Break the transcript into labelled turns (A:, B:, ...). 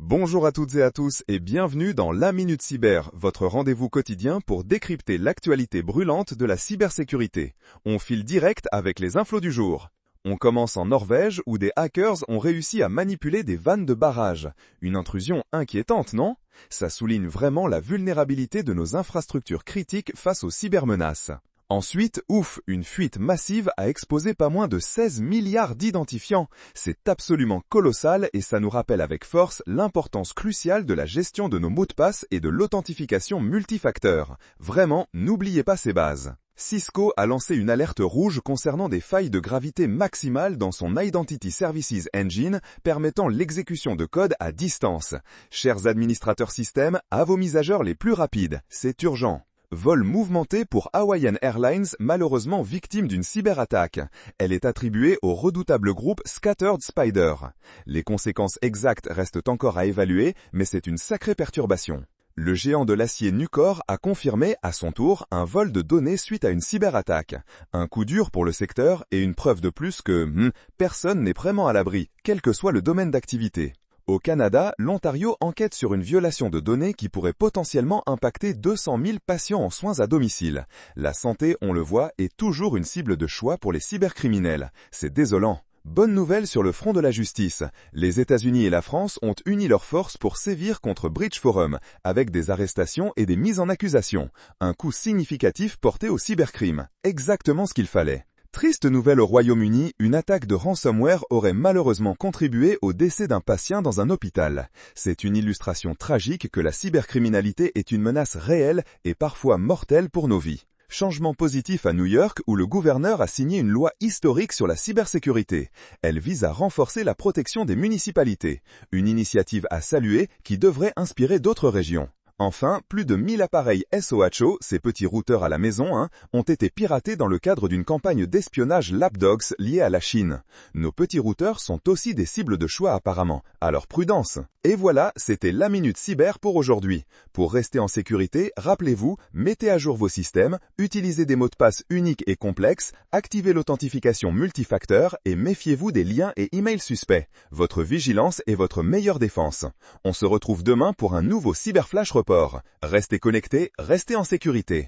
A: Bonjour à toutes et à tous et bienvenue dans la Minute Cyber, votre rendez-vous quotidien pour décrypter l'actualité brûlante de la cybersécurité. On file direct avec les infos du jour. On commence en Norvège où des hackers ont réussi à manipuler des vannes de barrage. Une intrusion inquiétante, non? Ça souligne vraiment la vulnérabilité de nos infrastructures critiques face aux cybermenaces. Ensuite, une fuite massive a exposé pas moins de 16 milliards d'identifiants. C'est absolument colossal et ça nous rappelle avec force l'importance cruciale de la gestion de nos mots de passe et de l'authentification multifacteur. Vraiment, n'oubliez pas ces bases. Cisco a lancé une alerte rouge concernant des failles de gravité maximale dans son Identity Services Engine permettant l'exécution de code à distance. Chers administrateurs système, à vos mises à jour les plus rapides, c'est urgent. Vol mouvementé pour Hawaiian Airlines, malheureusement victime d'une cyberattaque. Elle est attribuée au redoutable groupe Scattered Spider. Les conséquences exactes restent encore à évaluer, mais c'est une sacrée perturbation. Le géant de l'acier Nucor a confirmé, à son tour, un vol de données suite à une cyberattaque. Un coup dur pour le secteur et une preuve de plus que personne n'est vraiment à l'abri, quel que soit le domaine d'activité. Au Canada, l'Ontario enquête sur une violation de données qui pourrait potentiellement impacter 200 000 patients en soins à domicile. La santé, on le voit, est toujours une cible de choix pour les cybercriminels. C'est désolant. Bonne nouvelle sur le front de la justice. Les États-Unis et la France ont uni leurs forces pour sévir contre Bridge Forum, avec des arrestations et des mises en accusation. Un coup significatif porté au cybercrime. Exactement ce qu'il fallait. Triste nouvelle au Royaume-Uni, une attaque de ransomware aurait malheureusement contribué au décès d'un patient dans un hôpital. C'est une illustration tragique que la cybercriminalité est une menace réelle et parfois mortelle pour nos vies. Changement positif à New York où le gouverneur a signé une loi historique sur la cybersécurité. Elle vise à renforcer la protection des municipalités. Une initiative à saluer qui devrait inspirer d'autres régions. Enfin, plus de 1000 appareils SOHO, ces petits routeurs à la maison, ont été piratés dans le cadre d'une campagne d'espionnage lapdogs liée à la Chine. Nos petits routeurs sont aussi des cibles de choix apparemment, alors prudence. Et voilà, c'était la Minute Cyber pour aujourd'hui. Pour rester en sécurité, rappelez-vous, mettez à jour vos systèmes, utilisez des mots de passe uniques et complexes, activez l'authentification multifacteur et méfiez-vous des liens et emails suspects. Votre vigilance est votre meilleure défense. On se retrouve demain pour un nouveau Cyberflash Report. Restez connectés, restez en sécurité.